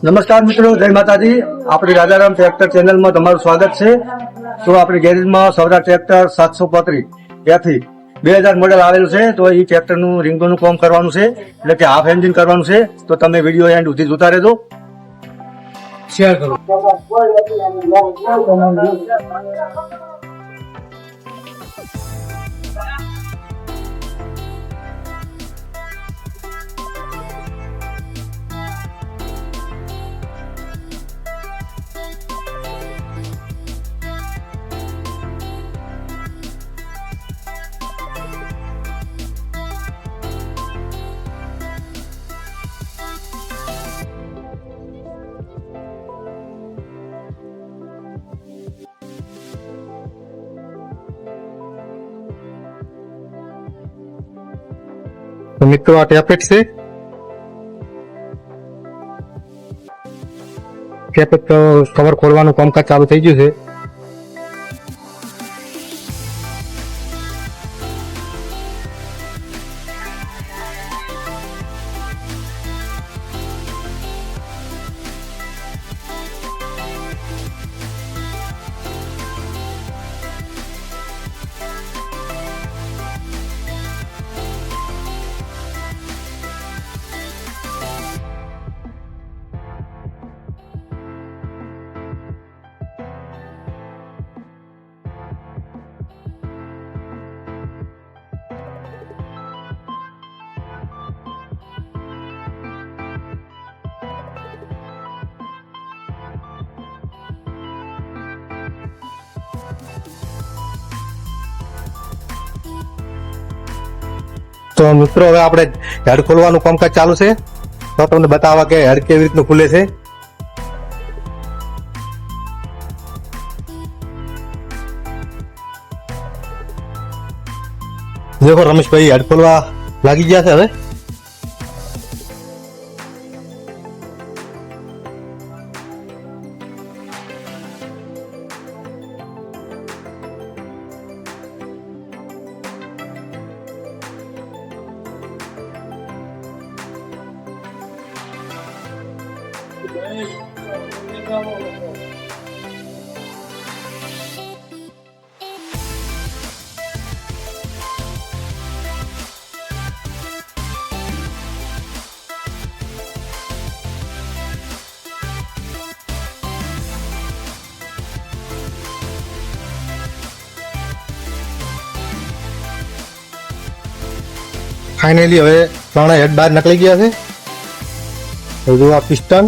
નમસ્કાર મિત્રો, જય માતાજી. આપણી રાજારામ ટ્રેક્ટર ચેનલમાં તમારું સ્વાગત છે. તો આપણી ગેરેજમાં સૌરાષ્ટ્ર ટ્રેક્ટર 735 ત્યાંથી 2000 મોડેલ આવેલું છે. તો એ ટ્રેક્ટરનું રિંગોનું કામ કરવાનું છે, એટલે કે હાફ એન્જિન કરવાનું છે. તો તમે વિડીયો એન્ડ સુધી જોતા રહેજો, શેર કરો. તો મિત્રો આ ટેપેટ છે. ટેપેટ કવર ખોલવાનું કામકાજ ચાલુ થઈ ગયું છે. તો મિત્રો હવે આપણે હેડ ખોલવાનું કામકાજ ચાલુ છે. તો તમને બતાવવા કે હેડ કેવી રીતનું ખુલે છે. દેખો રમેશભાઈ હેડ ખોલવા લાગી ગયા છે હવે. ફાઇનલી હવે ત્રણ હેડ બહાર નીકળી ગયા છે. હજુ આ પિસ્ટન.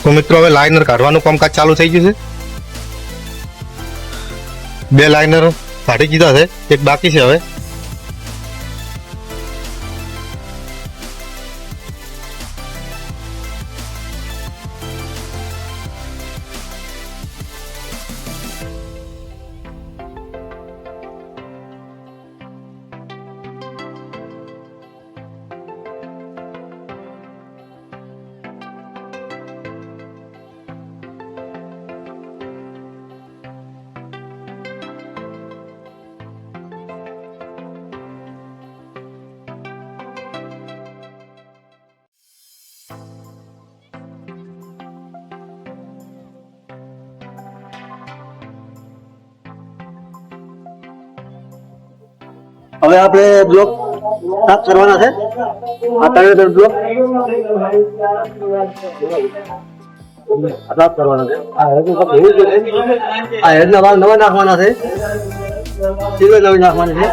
તો મિત્રો હવે લાઇનર કાઢવાનું કામકાજ ચાલુ થઈ ગયું છે. 2 લાઇનર કાઢી દીધા છે, એક બાકી છે હવે. હવે આપણે બ્લોક સાફ કરવાના છે. આ ત્રણ બ્લોક સાફ કરવાના છે. આ હેડના ભાગ નવા નાખવાના છે, સિલ્વર નવી નાખવાની છે.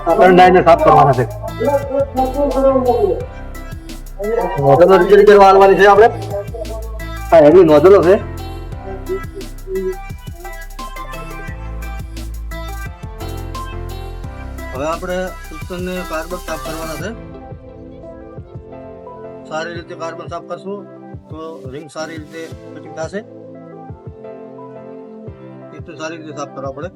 આ ત્રણ ડાયને સાફ કરવાના છે. નોઝલો રિપેર કરવા આવવાની છે આપણે. આ હેડની નોઝલો છે. હવે આપણે પિસ્ટનને કાર્બન સાફ કરવાના છે. સારી રીતે કાર્બન સાફ કરશું તો રિંગ સારી રીતે ફિટિંગ થશે. પિસ્ટન સારી રીતે સાફ કરવા પડે.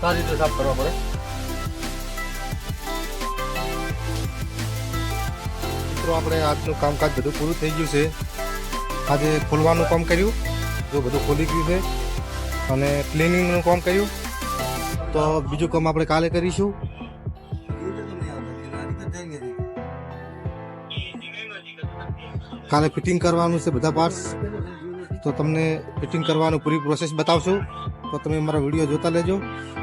સારી રીતે સાફ કરવા પડે. મિત્રો આપણે આજનું કામકાજ બધું પૂરું થઈ ગયું છે. આજે ખોલવાનું કામ કર્યું, જો બધું ખોલી ગયું છે, અને ક્લિનિંગનું કામ કર્યું. તો બીજું કામ આપણે કાલે કરીશું. કાલે ફિટિંગ કરવાનું છે બધા પાર્ટ્સ, તો તમને ફિટિંગ કરવાનું પૂરી પ્રોસેસ બતાવશું. તો તમે અમારા વિડીયો જોતા લેજો,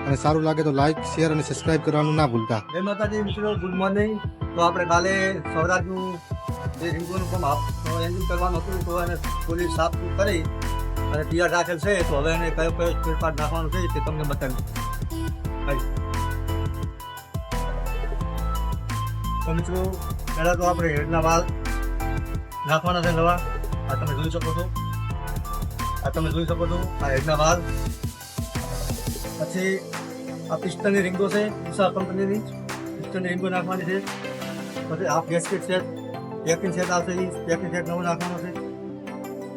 અને સારું લાગે તો લાઈક, શેર અને સબસ્ક્રાઇબ કરવાનું ના ભૂલતા. જય માતાજી મિત્રો, ગુડ મોર્નિંગ. તો આપણે કાલે સૌરાષ્ટ્રનું જે રીંગોનું કામ એન્જિન કરવાનું હતું, તો એને પોલીસ સાફ કરી અને તૈયાર રાખેલ છે. તો હવે એને કયો કયો ફેરફાર નાખવાનું છે તે તમને બતાવીશ. તો મિત્રો, પહેલાં તો આપણે હેડના વાલ નાખવાના છે નવા. આ તમે જોઈ શકો છો, આ હેડના વાલ. પછી આ પિસ્ટનની રીંગો છે, ઉષા કંપનીની પિસ્ટનની રીંગો નાખવાની છે. પછી આ ગેસ્કેટ સેટ, પેકિંગ સેટ આવશે, એ પેકિંગ સેટ નવો નાખવાનો છે.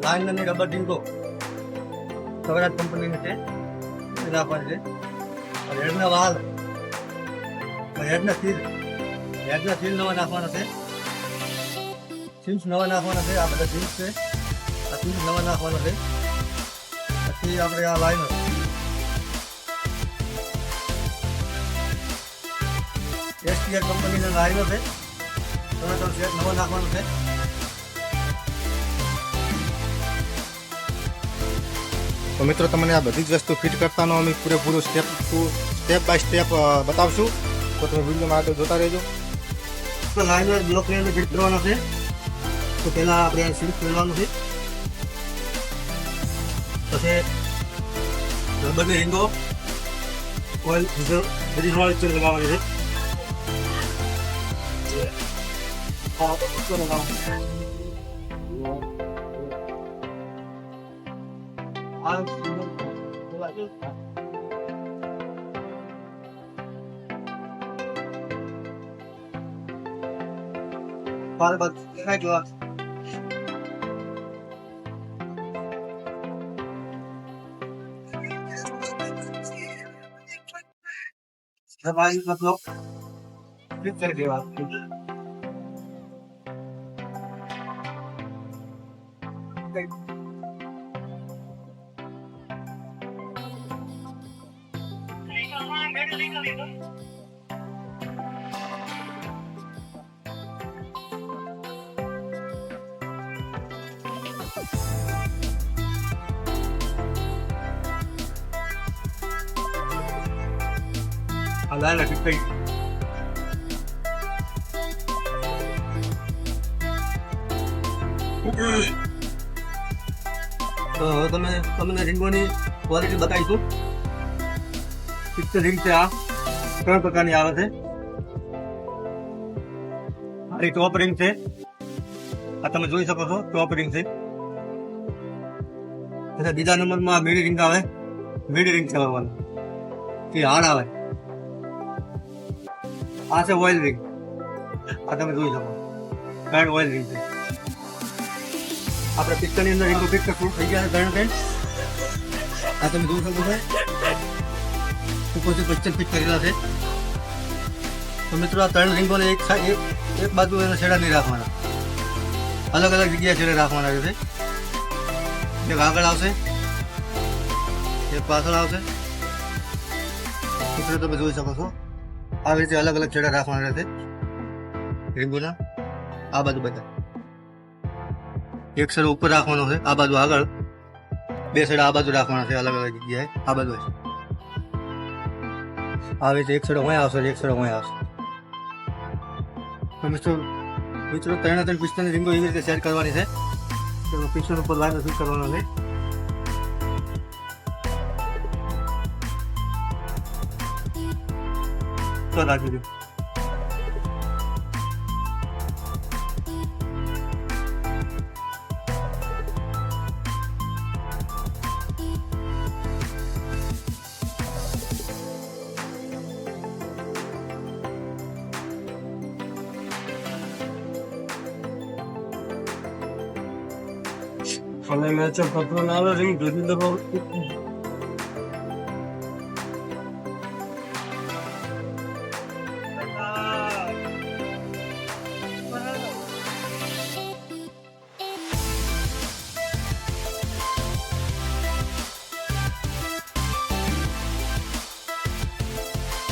લાઇનરની રબર રીંગો સૌરાષ્ટ્ર કંપનીની છે, એ નાખવાની છે. હેડના વાલ, હેડના સીલ નવા નાખવાના છે. સીલ્સ નવા નાખવાના છે. આ બધા સીલ્સ છે, આ સીલ્સ નવા નાખવાના છે. પછી આપણે આ લાઈનર એસટીઆર કંપનીના લાઈનો છે, ત્રણ સેટ નવો નાખવાનો છે. તો મિત્રો, તમને આ બધી જ વસ્તુ ફિટ કરતાનો અમે પૂરેપૂરું સ્ટેપ બાય સ્ટેપ બતાવશું. તો તમે વિડીયોમાં આગળ જોતા રહેજો. તો લાઈનર બ્લોકની અંદર ફિટ કરવાનો છે. તો પહેલાં આપણે સીલ ખોલવાનું છે. પછી રબરની રીંગો ઓઇલ બધી નોળી લગાવવાની છે. ત્યારબાદ દેખાય જો દબાઈ મતલબ ફિટ કરી દેવા. આ લાઈન ફિટ થઈ. તો હવે તમને રીંગોની ક્વોલિટી બતાવીશું. પિક્ચર રીંગ છે, આ 3 પ્રકારની આવે છે. આ ટોપ રીંગ છે, આ તમે જોઈ શકો છો, ટોપ રીંગ છે. પછી બીજા નંબરમાં મીડી રીંગ આવે, મીડી રીંગ ચલાવવાનું એ હાર્ડ આવે. આ છે ઓઇલ રીંગ, આ તમે જોઈ શકો, બેડ ઓઇલ રીંગ છે. આપણે પિસ્ટનની અંદર રીંગો ફિટ કરવું થઈ ગયા છે. ત્રણ આ તમે જોઈ શકો છો, ઉપરથી પિસ્ટન ફિટ કરેલા છે. તો મિત્રો, આ 3 રીંગોને એક બાજુ એના છેડા નહીં રાખવાના, અલગ અલગ જગ્યાએ છેડે રાખવાના છે. એક આગળ આવશે, એક પાછળ આવશે. મિત્રો, તમે જોઈ શકો છો, આવી રીતે અલગ અલગ છેડા રાખવાના રહેશે રીંગોના. આ બાજુ બધા એક છેડો ઉપર રાખવાનો છે, આ બાજુ આગળ, 2 છેડા આ બાજુ રાખવાના છે અલગ અલગ જગ્યાએ. આ બાજુ આવી રીતે એક છેડો અહીં આવશે, એક છેડો અહીં આવશે. તો મિત્રો 3 પિસ્ટનની રીંગો એવી રીતે સેટ કરવાની છે. પિસ્ટન ઉપર લાઈન ફિટ કરવાનો છે. તો રાખી દો. Con le metto il patronale ringo di dopo.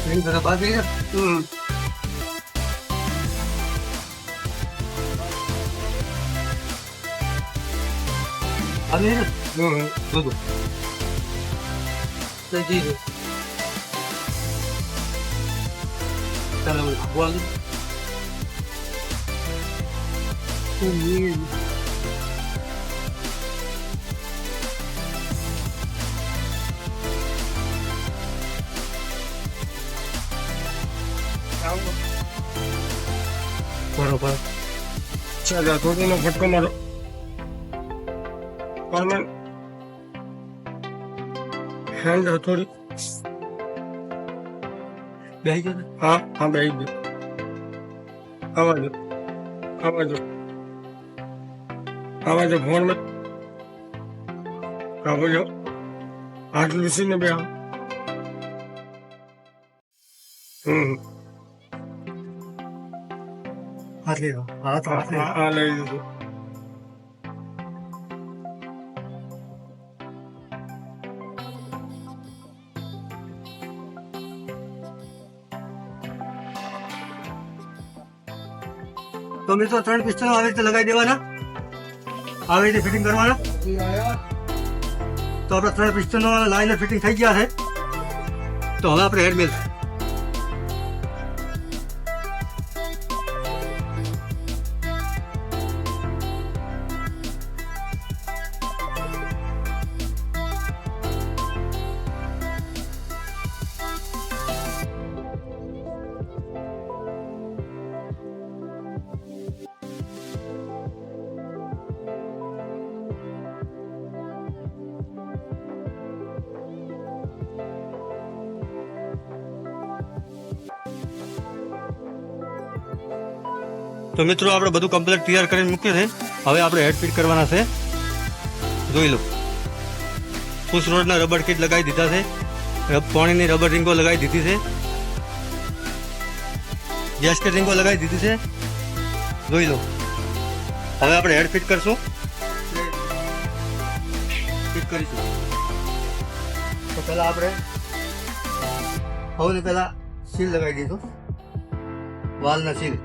Ring તો બાકી છે. આવી ને બધું તો જી ચાલો બોલ બરોબર ચાલો થોડીનો ફટકો મારો પરમેન હેન્ડ થોડી બેસી ગયો ને? હા હા બે ગયો આવાજો આવાજો આવાજો ફોન માં આવાજો હાથ લૂસીને બે હાથ લેવા હાથ હાથ લેવા. હા લઈ લીધું તો મિત્રો 3 પિસ્ટન આવી રીતે લગાવી દેવાના, આવી રીતે ફિટિંગ કરવાના. તો આપણે 3 પિસ્ટનો લાઈને ફિટિંગ થઈ ગયા છે. તો હવે આપણે હેડ મિલ તો મિત્રો આપણે બધું કમ્પ્લીટ તૈયાર કરીને મૂક્યું છે. હવે આપણે હેડ ફિટ કરવાના છે. જોઈ લો, પુશ રોડના રબર કીટ લગાવી દીધા છે, પાણીની રબર રીંગો લગાવી દીધી છે, ગેસકેટ રીંગો લગાવી દીધી છે. જોઈ લો, હવે આપણે હેડ ફિટ કરશું, ફિટ કરીશું. તો પહેલા આપણે હવે પહેલા સીલ લગાવી દઈશું, વાલના સીલ.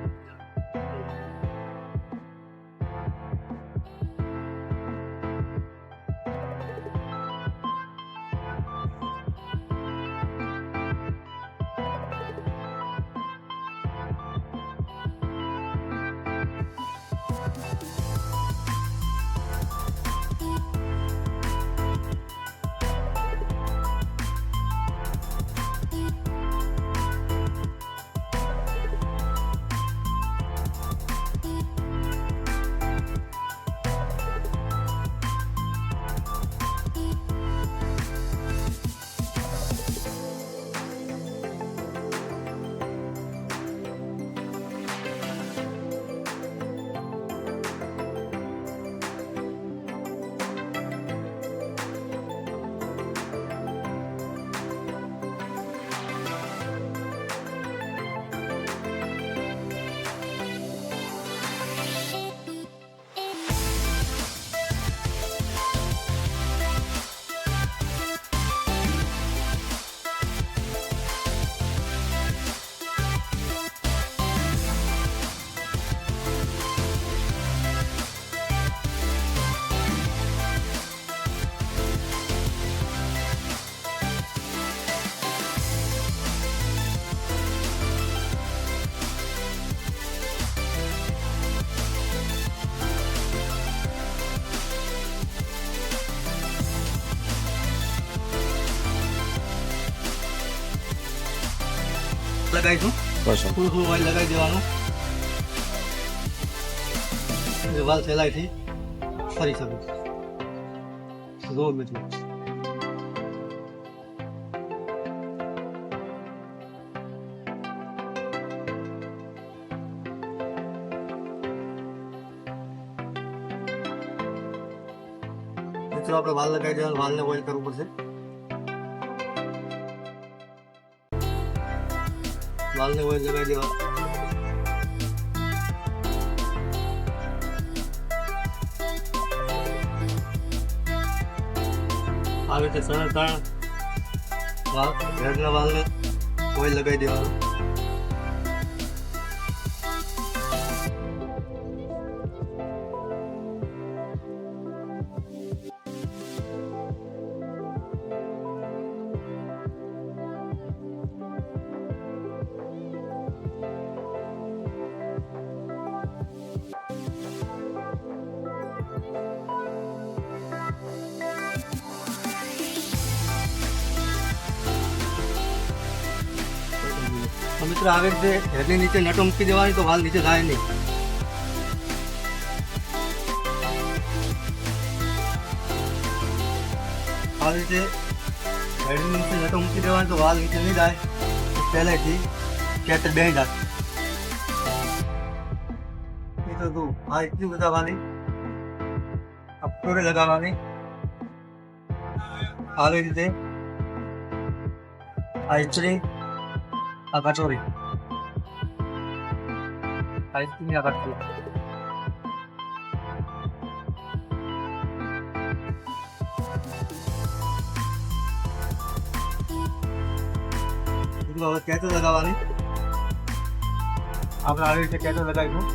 લગાવીશું, થોડું થોડું ઓઇલ લગાવી દેવાનું, એટલે વાલ સહેલાઈથી ફરી શકે. જુઓ મિત્રો, આપણે વાલ લગાવી દેવાનું, વાલને ઓઇલ કરવું પડશે. વાલને ઓઇલ લગાવી દેવા. આવી રીતે સરળ વાલ હેડના વાલને ઓઇલ લગાવી દેવાનું. તો મિત્રો આવી રીતે હેડની નીચે નટો મૂકી દેવાની તો વાલ નીચે જાય નહીં. આવી રીતે હેડની નીચે નટો મૂકી દેવાની તો વાલ નીચે નહીં જાય. પહેલેથી કેટર બેસી જાય. એ તો તું આ એટલી બતાવવાની, અપટોરે લગાવવાની આવી રીતે. આ ઇસ્ત્રી, આ કટોરી, આ ઇસ્ત્રી, આ કટોરી. હવે કેચો લગાવવાની. આપણે આવી રીતે કેચો લગાવીશું.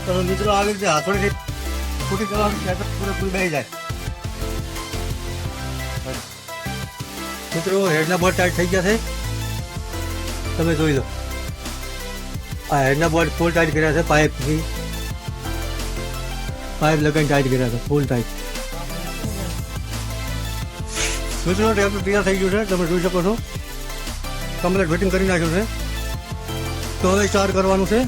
તો મિત્રો આવી રીતે હાથોડીથી ફૂટી જવાનું છે, પૂરેપૂરી બેસી જાય. મિત્રો હેડના બોર્ડ ટાઈટ થઈ ગયા છે, તમે જોઈ લો. આ હેડના બોર્ડ ફૂલ ટાઈટ કર્યા છે. પાઇપથી પાઇપ લગાવીને ટાઈટ કર્યા છે, ફૂલ ટાઈટ. મિત્રો ટ્રેક્ટર તૈયાર થઈ ગયું છે, તમે જોઈ શકો છો. કમ્પ્લીટ ફિટિંગ કરી નાખ્યું છે. તો હવે સ્ટાર્ટ કરવાનું છે.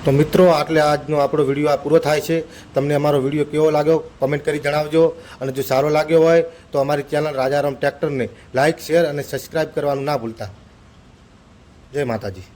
તો મિત્રો આટલે આજનો આપણો વિડીયો આ પૂરો થાય છે. તમને અમારો વિડીયો કેવો લાગ્યો કમેન્ટ કરી જણાવજો. અને જો સારો લાગ્યો હોય તો અમારી ચેનલ રાજારામ ટ્રેક્ટરને લાઇક, શેર અને સબસ્ક્રાઈબ કરવાનું ના ભૂલતા. જય માતાજી.